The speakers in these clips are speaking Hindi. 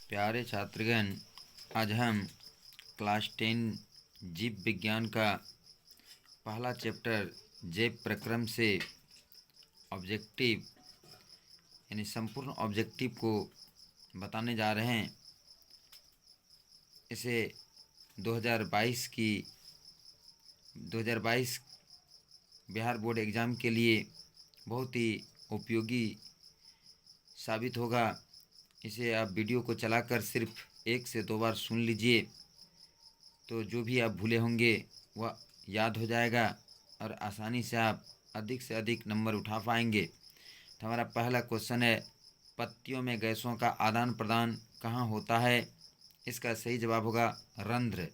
प्यारे छात्रगण, आज हम क्लास 10 जीव विज्ञान का पहला चैप्टर जैव प्रक्रम से ऑब्जेक्टिव यानी संपूर्ण ऑब्जेक्टिव को बताने जा रहे हैं। इसे 2022 बिहार बोर्ड एग्ज़ाम के लिए बहुत ही उपयोगी साबित होगा। इसे आप वीडियो को चलाकर सिर्फ 1 से 2 बार सुन लीजिए, तो जो भी आप भूले होंगे वह याद हो जाएगा और आसानी से आप अधिक से अधिक नंबर उठा पाएंगे। तो हमारा पहला क्वेश्चन है, पत्तियों में गैसों का आदान प्रदान कहाँ होता है? इसका सही जवाब होगा रंध्र।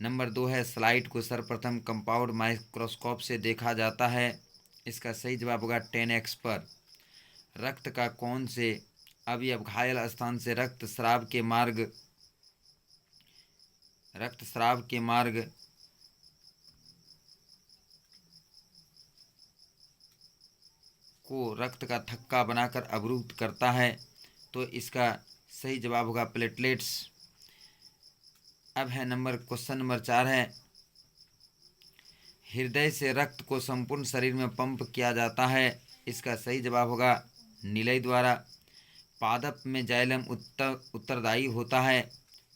नंबर 2 है, स्लाइड को सर्वप्रथम कंपाउंड माइक्रोस्कोप से देखा जाता है। इसका सही जवाब होगा 10x पर। रक्त का कौन से अवयव घायल स्थान से रक्तस्राव के मार्ग को रक्त का थक्का बनाकर अवरुद्ध करता है? तो इसका सही जवाब होगा प्लेटलेट्स। अब है क्वेश्चन नंबर 4 है, हृदय से रक्त को संपूर्ण शरीर में पंप किया जाता है। इसका सही जवाब होगा नीलय द्वारा। पादप में जाइलम उत्तरदायी होता है।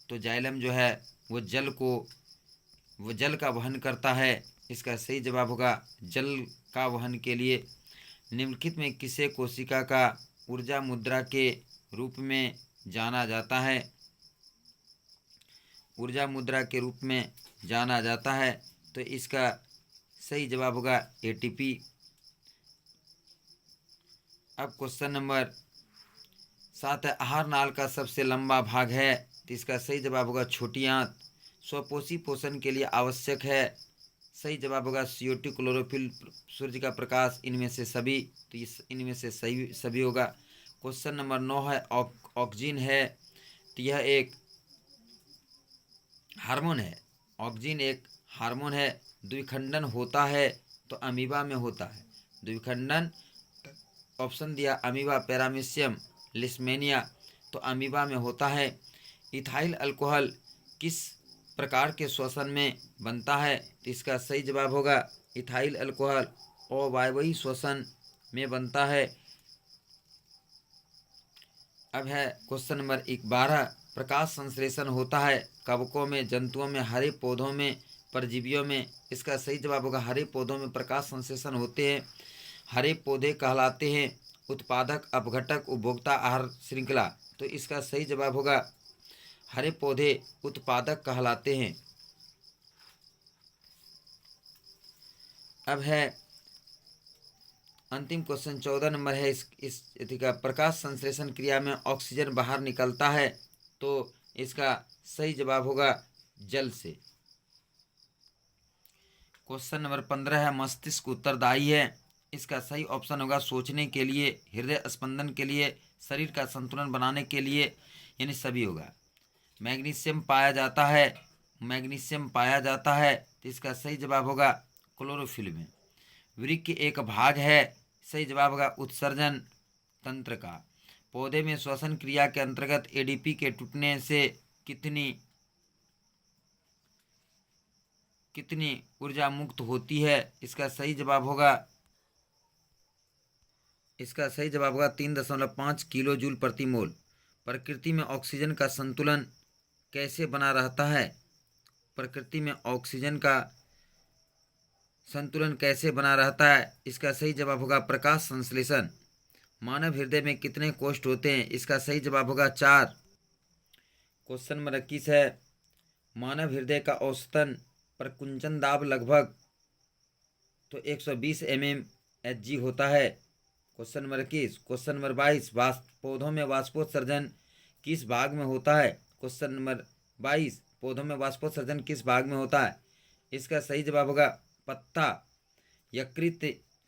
तो जाइलम जो है वो जल का वहन करता है। इसका सही जवाब होगा जल का वहन के लिए। निम्नलिखित में किसे कोशिका का ऊर्जा मुद्रा के रूप में जाना जाता है? ऊर्जा मुद्रा के रूप में जाना जाता है। तो इसका सही जवाब होगा एटीपी। अब क्वेश्चन नंबर 7 है, आहार नाल का सबसे लंबा भाग है। तो इसका सही जवाब होगा छोटी आंत। स्वपोषी पोषण के लिए आवश्यक है। सही जवाब होगा CO2, क्लोरोफिल, सूर्य का प्रकाश, इनमें से सभी। तो इनमें से सभी होगा। क्वेश्चन नंबर 9 है, ऑक्सीजन है तो यह एक हार्मोन है। ऑक्सीजन एक हार्मोन है। द्विखंडन होता है तो अमीबा में होता है। द्विखंडन ऑप्शन दिया अमीबा, पैरामीशियम, लिस्मेनिया। तो अमीबा में होता है। इथाइल अल्कोहल किस प्रकार के श्वसन में बनता है? तो इसका सही जवाब होगा इथाइल अल्कोहल अवायवीय श्वसन में बनता है। अब है क्वेश्चन नंबर 12, प्रकाश संश्लेषण होता है कवकों में, जंतुओं में, हरे पौधों में, परजीवियों में? इसका सही जवाब होगा हरे पौधों में प्रकाश संश्लेषण होते हैं। हरे पौधे कहलाते हैं उत्पादक, अपघटक, उपभोक्ता, आहार श्रृंखला। तो इसका सही जवाब होगा हरे पौधे उत्पादक कहलाते हैं। अब है अंतिम क्वेश्चन 14 नंबर है, इस का प्रकाश संश्लेषण क्रिया में ऑक्सीजन बाहर निकलता है। तो इसका सही जवाब होगा जल से। क्वेश्चन नंबर 15 है, मस्तिष्क उत्तरदायी है। इसका सही ऑप्शन होगा सोचने के लिए, हृदय स्पंदन के लिए, शरीर का संतुलन बनाने के लिए, यानी सभी होगा। मैग्नीशियम पाया जाता है। तो इसका सही जवाब होगा क्लोरोफिल में। वृक्क एक भाग है। सही जवाब होगा उत्सर्जन तंत्र का। पौधे में श्वसन क्रिया के अंतर्गत ADP के टूटने से कितनी ऊर्जा मुक्त होती है? इसका सही जवाब होगा 3.5 किलो जूल प्रति मोल। प्रकृति में ऑक्सीजन का संतुलन कैसे बना रहता है? प्रकृति में ऑक्सीजन का संतुलन कैसे बना रहता है? इसका सही जवाब होगा प्रकाश संश्लेषण। मानव हृदय में कितने कोष्ठ होते हैं? इसका सही जवाब होगा 4। क्वेश्चन नंबर 21 है, मानव हृदय का औसतन प्रकुंचन दाब लगभग 120 mmHg होता है। Question number 21। क्वेश्चन नंबर 22, पौधों में वाष्पोत्सर्जन किस भाग में होता है? क्वेश्चन नंबर 22, पौधों में वाष्पोत्सर्जन किस भाग में होता है? इसका सही जवाब होगा पत्ता। यकृत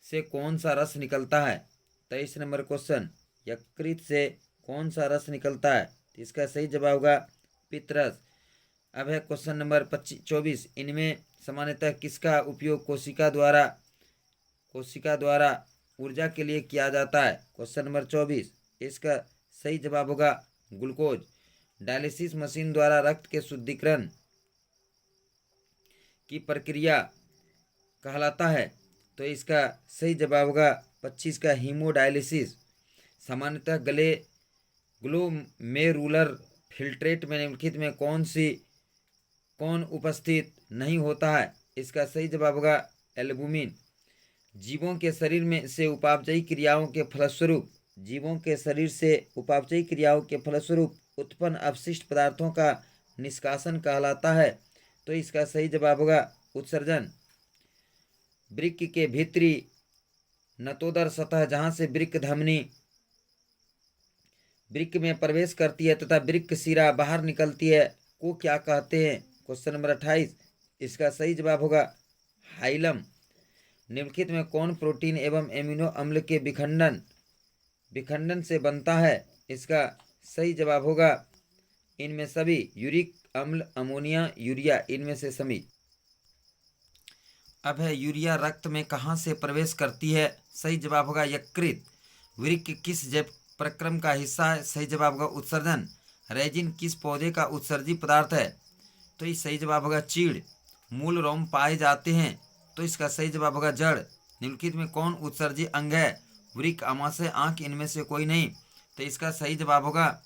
से कौन सा रस निकलता है? 23 नंबर क्वेश्चन, यकृत से कौन सा रस निकलता है? इसका सही जवाब होगा पित्तरस। अब है क्वेश्चन नंबर 24, इनमें सामान्यतः किसका उपयोग कोशिका द्वारा ऊर्जा के लिए किया जाता है? क्वेश्चन नंबर 24, इसका सही जवाब होगा ग्लूकोज। डायलिसिस मशीन द्वारा रक्त के शुद्धिकरण की प्रक्रिया कहलाता है। तो इसका सही जवाब होगा 25 का हीमोडायलिसिस। सामान्यतः ग्लोमेरुलर फिल्ट्रेट में निम्नलिखित में कौन उपस्थित नहीं होता है? इसका सही जवाब होगा एल्बुमिन। जीवों के शरीर में से उपापचयी क्रियाओं के फलस्वरूप उत्पन्न अपशिष्ट पदार्थों का निष्कासन कहलाता है। तो इसका सही जवाब होगा उत्सर्जन। वृक्क के भीतरी नतोदर सतह जहाँ से वृक्क धमनी वृक्क में प्रवेश करती है तथा वृक्क शिरा बाहर निकलती है को क्या कहते हैं? Question number 28। इसका सही जवाब होगा हाइलम। निम्नलिखित में कौन प्रोटीन एवं एमिनो अम्ल के विखंडन से बनता है? इसका सही जवाब होगा इनमें सभी। यूरिक अम्ल, अमोनिया, यूरिया, इनमें से सभी। अब है यूरिया रक्त में कहाँ से प्रवेश करती है? सही जवाब होगा यकृत। वृक्क किस जैव प्रक्रम का हिस्सा है? सही जवाब होगा उत्सर्जन। रेजिन किस पौधे का उत्सर्जी पदार्थ है? तो इस सही जवाब होगा चीड़। मूल रोम पाए जाते हैं। तो इसका सही जवाब होगा जड़। निम्नलिखित में कौन उत्सर्जी अंग है? वृक्क, आमाशय, आंख, इनमें से कोई नहीं। तो इसका सही जवाब होगा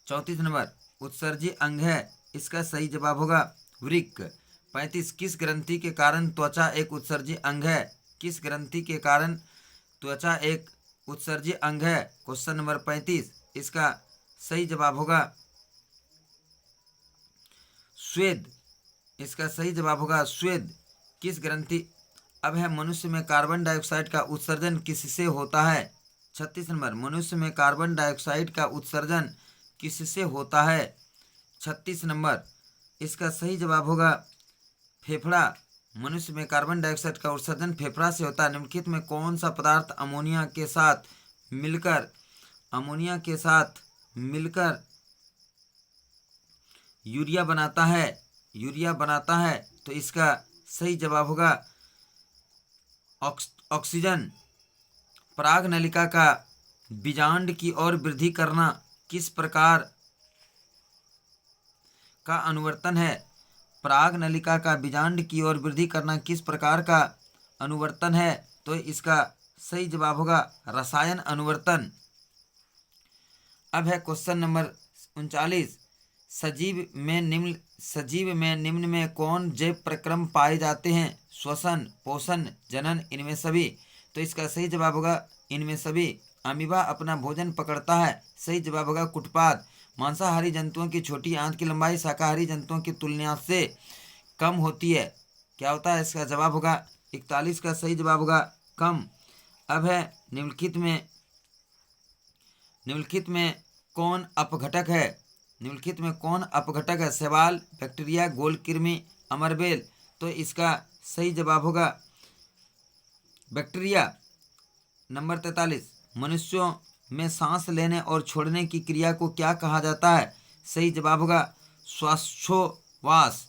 34 नंबर उत्सर्जी अंग है। इसका सही जवाब होगा वृक्क। 35 किस ग्रंथि के कारण त्वचा एक उत्सर्जी अंग है? किस ग्रंथि के कारण त्वचा एक उत्सर्जी अंग है? Question number 35। इसका सही जवाब होगा स्वेद। इसका सही जवाब होगा स्वेद। किस ग्रंथि। अब है मनुष्य में कार्बन डाइऑक्साइड का उत्सर्जन किससे होता है? 36 नंबर मनुष्य में कार्बन डाइऑक्साइड का उत्सर्जन किससे होता है? 36 नंबर इसका सही जवाब होगा फेफड़ा। मनुष्य में कार्बन डाइऑक्साइड का उत्सर्जन फेफड़ा से होता है। निम्नलिखित में कौन सा पदार्थ अमोनिया के साथ मिलकर यूरिया बनाता है? तो इसका सही जवाब होगा ऑक्सीजन। पराग नलिका का बीजांड की ओर वृद्धि करना किस प्रकार का अनुवर्तन है? पराग नलिका का बीजांड की ओर वृद्धि करना किस प्रकार का अनुवर्तन है? तो इसका सही जवाब होगा रसायन अनुवर्तन। अब है क्वेश्चन नंबर 39। सजीव में निम्न में कौन जैव प्रक्रम पाए जाते हैं? श्वसन, पोषण, जनन, इनमें सभी। तो इसका सही जवाब होगा इनमें सभी। अमीबा अपना भोजन पकड़ता है। सही जवाब होगा कुटपाद। मांसाहारी जंतुओं की छोटी आंत की लंबाई शाकाहारी जंतुओं की तुलना से कम होती है। क्या होता है? इसका जवाब होगा 41 का सही जवाब होगा कम। अब है निम्नलिखित में कौन अपघटक है? शैवाल, बैक्टीरिया, गोलकृमि, अमरबेल। तो इसका सही जवाब होगा बैक्टीरिया। नंबर 43 मनुष्यों में सांस लेने और छोड़ने की क्रिया को क्या कहा जाता है? सही जवाब होगा श्वासोच्छ्वास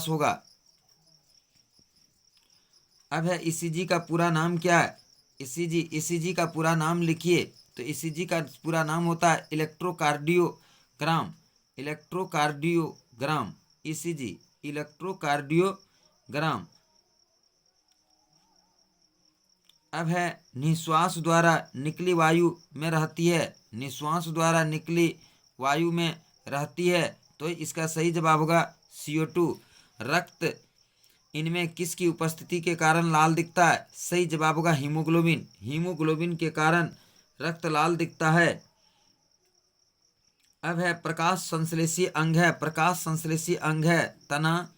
होगा। अब है ईसीजी का पूरा नाम क्या है? ईसीजी का पूरा नाम लिखिए। तो ईसीजी का पूरा नाम होता है इलेक्ट्रोकार्डियोग्राम। ECG electrocardiogram. अब है निश्वास द्वारा निकली वायु में रहती है। तो इसका सही जवाब होगा CO2। रक्त इनमें किसकी उपस्थिति के कारण लाल दिखता है? सही जवाब होगा हीमोग्लोबिन के कारण रक्त लाल दिखता है। अब है प्रकाश संश्लेषी अंग है तना,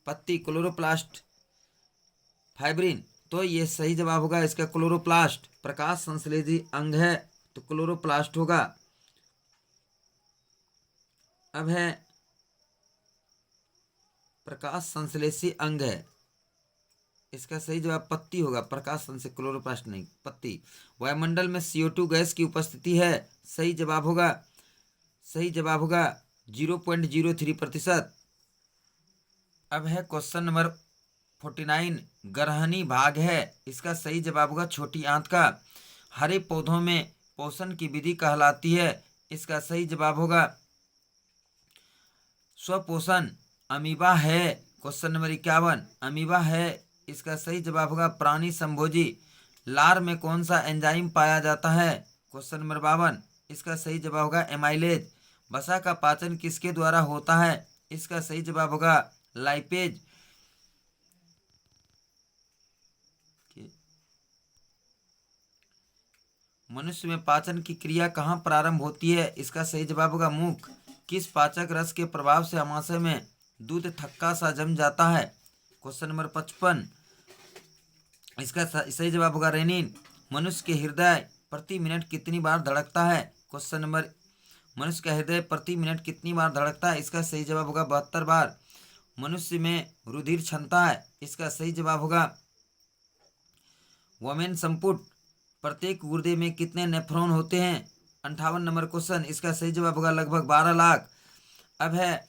पत्ती, क्लोरोप्लास्ट, फाइब्रिन। तो ये सही जवाब होगा इसका क्लोरोप्लास्ट। प्रकाश संश्लेषी अंग है तो क्लोरोप्लास्ट होगा। अब है प्रकाश संश्लेषी अंग है, इसका सही जवाब पत्ती होगा। प्रकाश संश्लेषी, क्लोरोप्लास्ट नहीं, पत्ती। वायुमंडल में CO2 गैस की उपस्थिति है। सही जवाब होगा 0.03%। अब है क्वेश्चन नंबर 49 ग्रहणी भाग है। इसका सही जवाब होगा छोटी आंत का। हरे पौधों में पोषण की विधि कहलाती है? इसका सही जवाब होगा स्वपोषण। अमीबा है। क्वेश्चन नंबर 51 अमीबा है, इसका सही जवाब होगा प्राणी संभोजी। लार में कौन सा एंजाइम पाया जाता है? क्वेश्चन नंबर 52 इसका सही जवाब होगा एमाइलेज। वसा का पाचन किसके द्वारा होता है? इसका सही जवाब होगा लाइपेज। मनुष्य में पाचन की क्रिया कहाँ प्रारंभ होती है? इसका सही जवाब होगा मुख। किस पाचक रस के प्रभाव से आमाशय में दूध थक्का सा जम जाता है? क्वेश्चन नंबर 55 इसका सही जवाब होगा रेनिन। मनुष्य के हृदय प्रति मिनट कितनी बार धड़कता है? क्वेश्चन नंबर मनुष्य का हृदय प्रति मिनट कितनी बार धड़कता है? इसका सही जवाब होगा 72 बार। मनुष्य में रुधिर क्षमता है, इसका सही जवाब होगा वोमेन संपुट। प्रत्येक गुर्दे में कितने नेफ्रॉन होते हैं? 58 नंबर क्वेश्चन, इसका सही जवाब होगा लगभग 12 लाख। अब है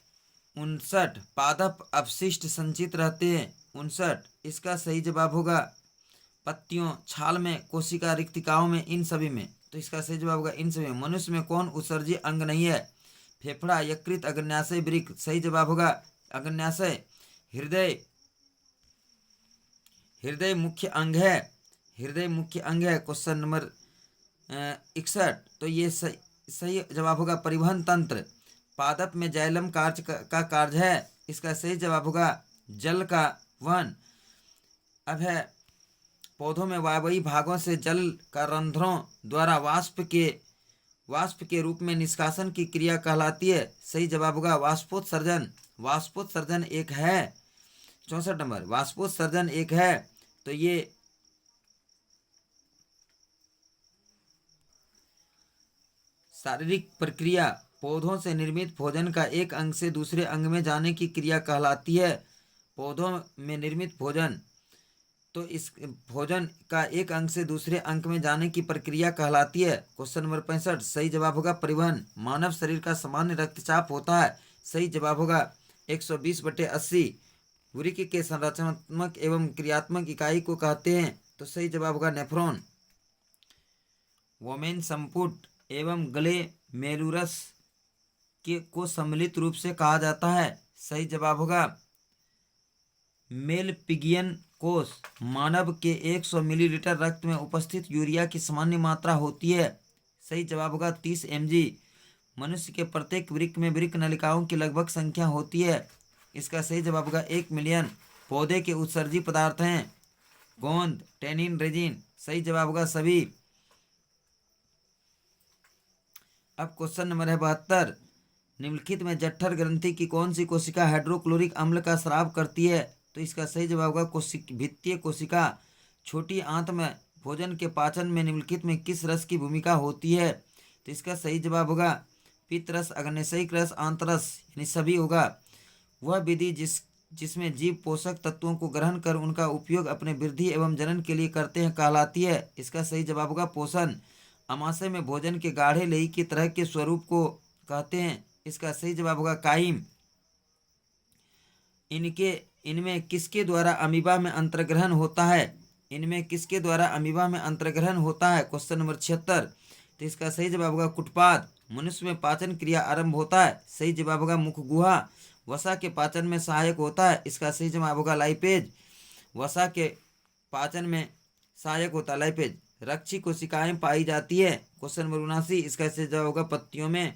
59 पादप अपशिष्ट संचित रहते हैं। 59 इसका सही जवाब होगा पत्तियों, छाल में, कोशिका रिक्तिकाओं में, इन सभी में। तो इसका सही जवाब होगा इन सभी में। मनुष्य में कौन उत्सर्जी अंग नहीं है? फेफड़ा, यकृत, अग्न्याशय, वृक्क। सही जवाब होगा अग्न्याशय। हृदय हृदय मुख्य अंग है। हृदय मुख्य अंग है। क्वेश्चन नंबर 61 तो ये सही जवाब होगा परिवहन तंत्र। पादप में जाइलम कार्य का कार्य है, इसका सही जवाब होगा जल का वहन। अब है पौधों में वायवीय भागों से जल का रंध्रों द्वारा वाष्प के रूप में निष्कासन की क्रिया कहलाती है? सही जवाब होगा वाष्पोत्सर्जन। वाष्पोत्सर्जन एक है। 64 नंबर वाष्पोत्सर्जन एक है, तो ये शारीरिक प्रक्रिया पौधों से निर्मित भोजन का एक अंग से दूसरे अंग में जाने की क्रिया कहलाती है। पौधों में निर्मित भोजन, तो इस भोजन का एक अंग से दूसरे अंग में जाने की प्रक्रिया कहलाती है। क्वेश्चन नंबर 65 सही जवाब होगा परिवहन। मानव शरीर का सामान्य रक्तचाप होता है? सही जवाब होगा 120/80। वृक्क के संरचनात्मक एवं क्रियात्मक इकाई को कहते हैं? तो सही जवाब होगा नेफ्रॉन। वोमेन संपुट एवं गले मेलुरस को सम्मिलित रूप से कहा जाता है? सही जवाब होगा मेलपिगियन कोष। मानव के 100 मिलीलीटर रक्त में उपस्थित यूरिया की सामान्य मात्रा होती है? सही जवाब होगा 30 mg। मनुष्य के प्रत्येक वृक्क में वृक्क नलिकाओं की लगभग संख्या होती है? इसका सही जवाब होगा 1 मिलियन। पौधे के उत्सर्जी पदार्थ हैं गोंद, टेनिन, रेजिन। सही जवाब होगा सभी। अब क्वेश्चन नंबर है 72 निम्नलिखित में जठर ग्रंथि की कौन सी कोशिका हाइड्रोक्लोरिक अम्ल का स्राव करती है? तो इसका सही जवाब होगा भित्तीय कोशिका। छोटी आंत में भोजन के पाचन में निम्नलिखित में किस रस की भूमिका होती है? तो इसका सही जवाब होगा पित्त रस, अग्न्याशयिक रस, आंतरस, यानी सभी होगा। वह विधि जिसमें जीव पोषक तत्वों को ग्रहण कर उनका उपयोग अपने वृद्धि एवं जनन के लिए करते हैं कहलाती है? इसका सही जवाब होगा पोषण। आमाशय में भोजन के गाढ़े लेई की तरह के स्वरूप को कहते हैं? इसका सही जवाब होगा काइम। इनमें किसके द्वारा अमीबा में अंतर्ग्रहण होता है? इनमें किसके द्वारा अमीबा में अंतर्ग्रहण होता है? क्वेश्चन नंबर 76 तो इसका सही जवाब होगा कुटपाद। मनुष्य में पाचन क्रिया आरंभ होता है? सही जवाब होगा मुख गुहा। वसा के पाचन में सहायक होता है? इसका सही जवाब होगा लाइपेज। वसा के पाचन में सहायक होता है लाइपेज। रक्षी कोशिकाएं पाई जाती है? क्वेश्चन नंबर 79 इसका सही जवाब होगा पत्तियों में।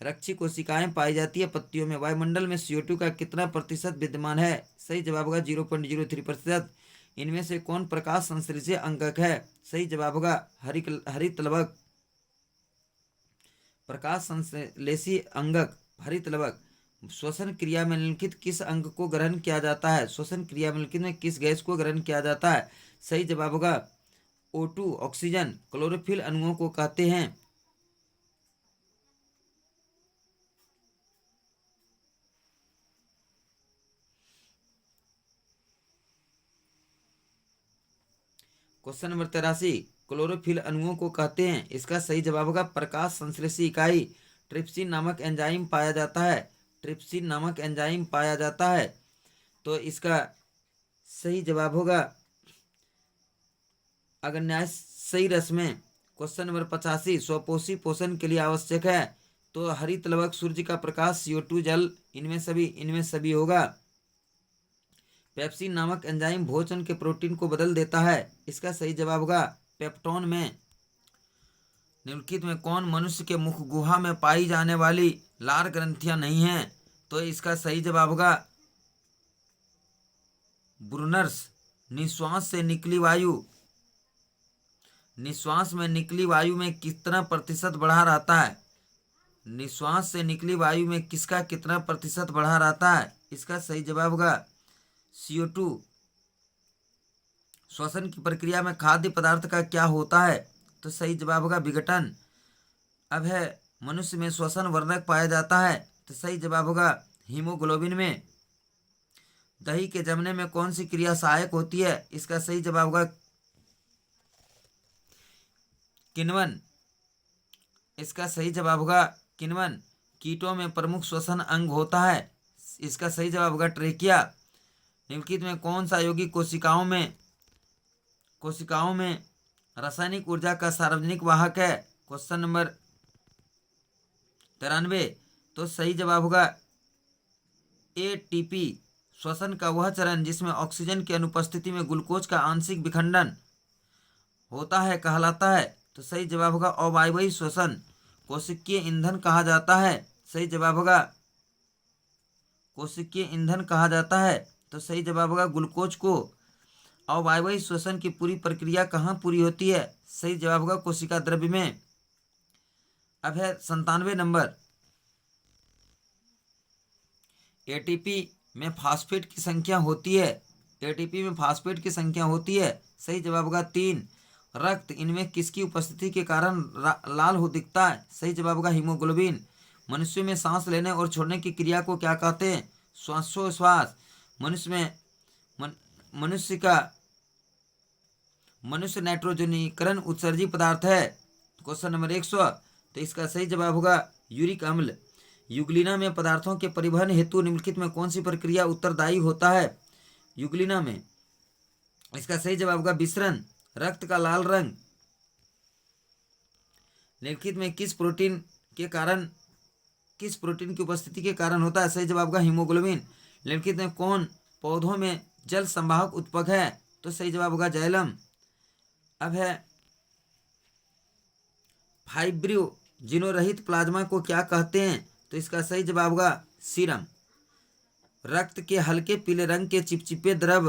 रक्षी कोशिकाएं पाई जाती है पत्तियों में। वायुमंडल में CO2 का कितना प्रतिशत विद्यमान है? सही जवाब होगा 0.03%। इनमें से कौन प्रकाश संश्लेषी अंगक है? सही जवाब होगा हरित लवक। प्रकाश संश्लेषी अंगक हरित लवक। श्वसन क्रिया में निम्नलिखित किस अंग को ग्रहण किया जाता है? श्वसन क्रिया में निम्नलिखित में किस गैस को ग्रहण किया जाता है? सही जवाब होगा O2 ऑक्सीजन। क्लोरोफिल अणुओं को कहते हैं? क्वेश्चन नंबर 83 क्लोरोफिल अणुओं को कहते हैं? इसका सही जवाब होगा प्रकाश संश्लेषी इकाई। ट्रिप्सिन नामक एंजाइम पाया जाता है? ट्रिप्सिन नामक एंजाइम पाया जाता है, तो इसका सही जवाब होगा अग्न्याशयी रस में। क्वेश्चन नंबर 85, स्वपोषी पोषण के लिए आवश्यक है तो हरित लवक, सूर्य का प्रकाश, CO2, जल, इनमें सभी होगा। पेप्सिन नामक एंजाइम भोजन के प्रोटीन को बदल देता है, इसका सही जवाब होगा पेप्टोन में। निम्नलिखित में कौन मनुष्य के मुख गुहा में पाई जाने वाली लार ग्रंथियां नहीं हैं? तो इसका सही जवाब होगा ब्रूनर्स। निश्वास से निकली वायु, निश्वास में निकली वायु में कितना प्रतिशत बढ़ा रहता है? निश्वास से निकली वायु में किसका कितना प्रतिशत बढ़ा रहता है? इसका सही जवाब होगा CO2। श्वसन की प्रक्रिया में खाद्य पदार्थ का क्या होता है? तो सही जवाब होगा विघटन। अब है मनुष्य में श्वसन वर्धक पाया जाता है, तो सही जवाब होगा हीमोग्लोबिन में। दही के जमने में कौन सी क्रिया सहायक होती है? इसका सही जवाब होगा किण्वन। इसका सही जवाब होगा किण्वन। कीटों में प्रमुख श्वसन अंग होता है, इसका सही जवाब होगा ट्रेकिया। निम्नलिखित में कौन सा यौगिक कोशिकाओं में रासायनिक ऊर्जा का सार्वजनिक वाहक है? क्वेश्चन नंबर 93, तो सही जवाब होगा ATP। श्वसन का वह चरण जिसमें ऑक्सीजन की अनुपस्थिति में ग्लूकोज का आंशिक विखंडन होता है कहलाता है, तो सही जवाब होगा अवायवीय श्वसन। कोशिकीय ईंधन कहा जाता है, सही जवाब होगा कोशिकीय ईंधन कहा जाता है, तो सही जवाब होगा ग्लूकोज को। अवायवीय श्वसन की पूरी प्रक्रिया कहाँ पूरी होती है? सही जवाब होगा कोशिका द्रव्य में। अब है 97 नंबर, ATP में फास्फेट की संख्या होती है, ATP में फास्फेट की संख्या होती है, सही जवाब होगा 3। रक्त, इनमें किसकी उपस्थिति के कारण लाल हो दिखता है? सही जवाब होगा हीमोग्लोबिन। मनुष्य में सांस लेने और छोड़ने की क्रिया को क्या कहते हैं? श्वासोश्वास। मनुष्य नाइट्रोजनीकरण उत्सर्जी पदार्थ है। क्वेश्चन नंबर 100, तो इसका सही जवाब होगा यूरिक अम्ल। युग्लिना में पदार्थों के परिवहन हेतु निम्नलिखित में कौन सी प्रक्रिया उत्तरदायी होता है? युग्लिना में, इसका सही जवाब होगा विसरण। रक्त का लाल रंग निम्नलिखित में किस प्रोटीन की उपस्थिति के कारण होता है? सही जवाब होगा हीमोग्लोबिन। निम्नलिखित में कौन पौधों में जल संवाहक उत्पाद है? तो सही जवाब होगा जाइलम। अब है फाइब्रिनोजिन रहित प्लाज्मा को क्या कहते हैं? तो इसका सही जवाब होगा सीरम। रक्त के हल्के पीले रंग के चिपचिपे द्रव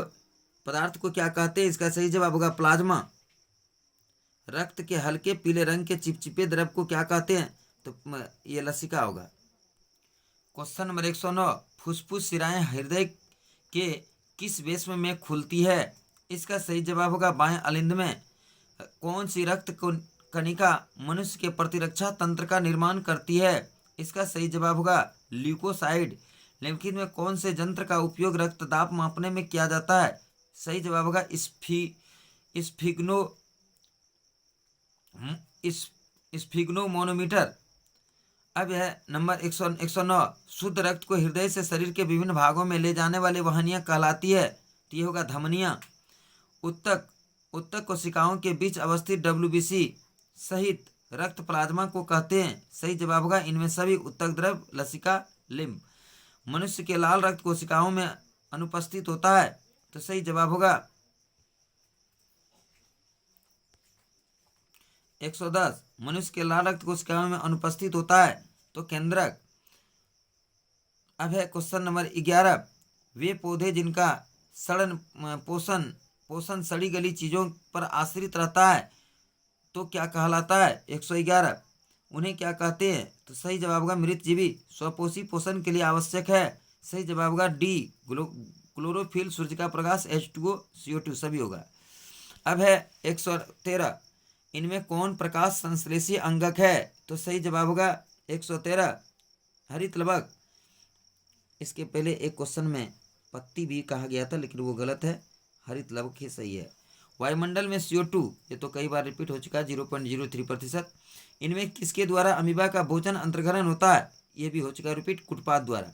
पदार्थ को क्या कहते हैं? इसका सही जवाब होगा प्लाज्मा। रक्त के हल्के पीले रंग के चिपचिपे द्रव को क्या कहते हैं? तो ये लसिका होगा। क्वेश्चन नंबर 109, फुसफुस शिराएं हृदय के किस वेश्म में खुलती है? इसका सही जवाब होगा बाएं अलिंद में। कौन सी रक्त कणिका मनुष्य के प्रतिरक्षा तंत्र का निर्माण करती है? इसका सही जवाब होगा ल्यूकोसाइड। निम्नलिखित में कौन से यंत्र का उपयोग रक्तदाब मापने में किया जाता है? सही जवाब होगा स्फिग्नोमोनोमीटर। अब यह नंबर 109, शुद्ध रक्त को हृदय से शरीर के विभिन्न भागों में ले जाने वाली वाहिनियां कहलाती है, तो ये होगा धमनियां। उत्तक कोशिकाओं के बीच अवस्थित WBC सहित रक्त प्लाज्मा को कहते हैं, सही जवाब होगा इनमें सभी उत्तक द्रव, लसिका, लिम्फ। मनुष्य के लाल रक्त कोशिकाओं में अनुपस्थित होता है, तो सही जवाब होगा 110। मनुष्य के लाल रक्त कोशिकाओं में अनुपस्थित होता है तो केंद्रक। अब है क्वेश्चन नंबर 11, वे पौधे जिनका सड़न पोषण सड़ी गली चीजों पर आश्रित रहता है तो क्या कहलाता है? 111, उन्हें क्या कहते हैं? तो सही जवाब होगा मृतजीवी। स्वपोषी पोषण के लिए आवश्यक है, सही जवाब होगा D, क्लोरोफिल, सूर्य का प्रकाश, H2O, CO2 सभी होगा। अब है 113, इनमें कौन प्रकाश संश्लेषी अंगक है? तो सही जवाब होगा 113 हरित लवक। इसके पहले एक क्वेश्चन में पत्ती भी कहा गया था लेकिन वो गलत है, हरित लवक ही सही है। वायुमंडल में CO2, ये तो कई बार रिपीट हो चुका है, 0.03%। इनमें किसके द्वारा अमीबा का भोजन अंतर्ग्रहण होता है? ये भी हो चुका है रिपीट, कुटपाद द्वारा।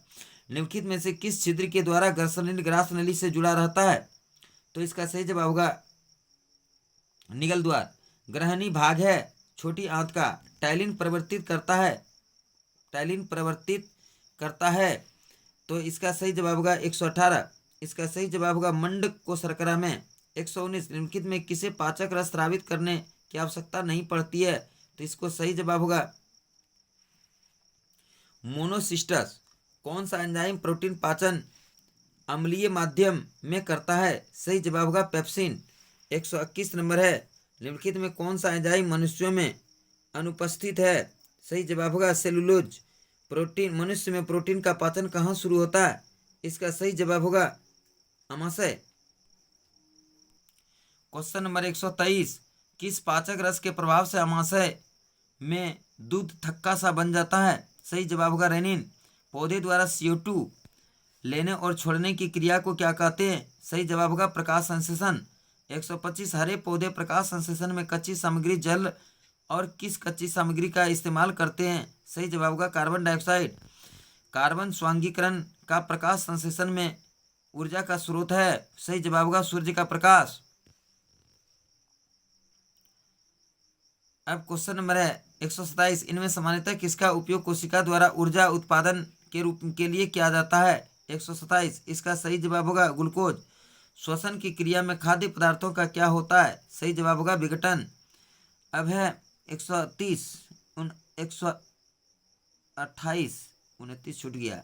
निम्नलिखित में से किस छिद्र के द्वारा ग्रास नली से जुड़ा रहता है? तो इसका सही जवाब होगा निगल द्वार। ग्रहणी भाग है छोटी आंत का टैलिन परिवर्तित करता है, टैलिन परिवर्तित करता है। तो इसका सही जवाब होगा 118। इसका सही जवाब होगा मंड को शर्करा में। 119 निम्नलिखित में किसे पाचक रस स्रावित करने की आवश्यकता नहीं पड़ती है? तो इसको सही जवाब होगा मोनोसिस्टस। कौन सा एंजाइम प्रोटीन पाचन अम्लीय माध्यम में करता है? सही जवाब होगा पेप्सिन। 121 नंबर है, निम्नलिखित में कौन सा एंजाइम मनुष्यों में अनुपस्थित है? सही जवाब होगा सेलुलोज। प्रोटीन, मनुष्य में प्रोटीन का पाचन कहाँ शुरू होता है? इसका सही जवाब होगा आमाशय। क्वेश्चन नंबर 123, किस पाचक रस के प्रभाव से आमाशय में दूध थक्का सा बन जाता है? सही जवाब होगा रेनिन। पौधे द्वारा CO2 लेने और छोड़ने की क्रिया को क्या कहते हैं? सही जवाब होगा प्रकाश संश्लेषण। 125 हरे पौधे प्रकाश संश्लेषण में कच्ची सामग्री जल और किस कच्ची सामग्री का इस्तेमाल करते हैं? सही जवाब होगा कार्बन डाइऑक्साइड। कार्बन स्वांगीकरण का प्रकाश संश्लेषण में ऊर्जा का स्रोत है। सही जवाब होगा सूर्य का प्रकाश। अब क्वेश्चन नंबर है 127, इनमें सामान्यतः किसका उपयोग कोशिका द्वारा ऊर्जा उत्पादन के रूप के लिए किया जाता है? 127 इसका सही जवाब होगा ग्लूकोज। श्वसन की क्रिया में खाद्य पदार्थों का क्या होता है? सही जवाब होगा विघटन। अब है 130 128 29 छूट गया।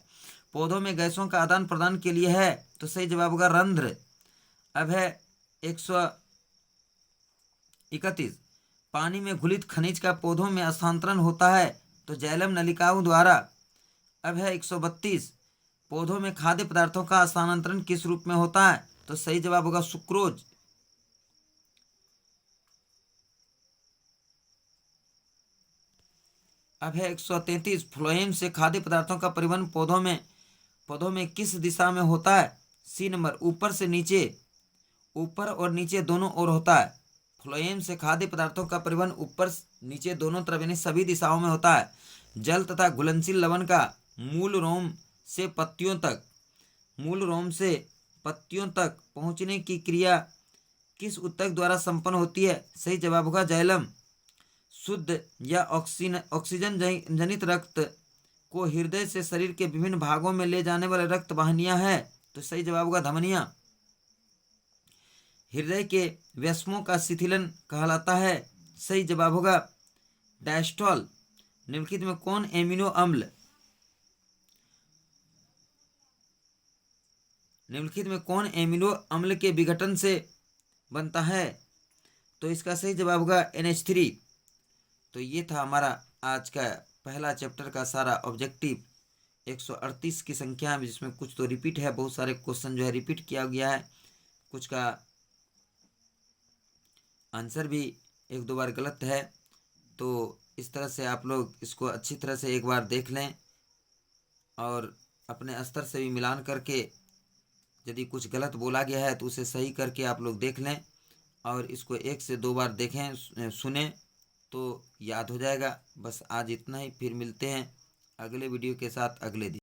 पौधों में गैसों का आदान प्रदान के लिए है, तो सही जवाब होगा रंध्र। अब है 131, पानी में घुलित खनिज का पौधों में स्थानांतरण होता है, तो जैलम नलिकाओं द्वारा। अब है 132, पौधों में खाद्य पदार्थों का स्थानांतरण किस रूप में होता है? तो सही जवाब होगा सुक्रोज। अब है 133, फ्लोएम से खाद्य पदार्थों का परिवहन पौधों में किस दिशा में होता है? सी नंबर, ऊपर से नीचे, ऊपर और नीचे दोनों ओर होता है। फ्लोएम से खाद्य पदार्थों का परिवहन ऊपर नीचे दोनों तरफ यानी सभी दिशाओं में होता है। जल तथा घुलनशील लवण का मूल रोम से पत्तियों तक पहुंचने की क्रिया किस ऊतक द्वारा संपन्न होती है? सही जवाब होगा जाइलम। शुद्ध या ऑक्सीजन जनित रक्त को हृदय से शरीर के विभिन्न भागों में ले जाने वाले रक्त वाहिनियां हैं, तो सही जवाब होगा धमनियां। हृदय के वैस्मों का शिथिलन कहलाता है, सही जवाब होगा डायस्टोल। निम्नलिखित में कौन एमिनो अम्ल के विघटन से बनता है? तो इसका सही जवाब होगा NH3। तो ये था हमारा आज का पहला चैप्टर का सारा ऑब्जेक्टिव। 138 की संख्या में, जिसमें कुछ तो रिपीट है, बहुत सारे क्वेश्चन जो है रिपीट किया गया है, कुछ का आंसर भी 1-2 बार गलत है। तो इस तरह से आप लोग इसको अच्छी तरह से एक बार देख लें और अपने स्तर से भी मिलान करके यदि कुछ गलत बोला गया है तो उसे सही करके आप लोग देख लें और इसको 1 से 2 बार देखें, सुने तो याद हो जाएगा। बस आज इतना ही, फिर मिलते हैं अगले वीडियो के साथ अगले दिन।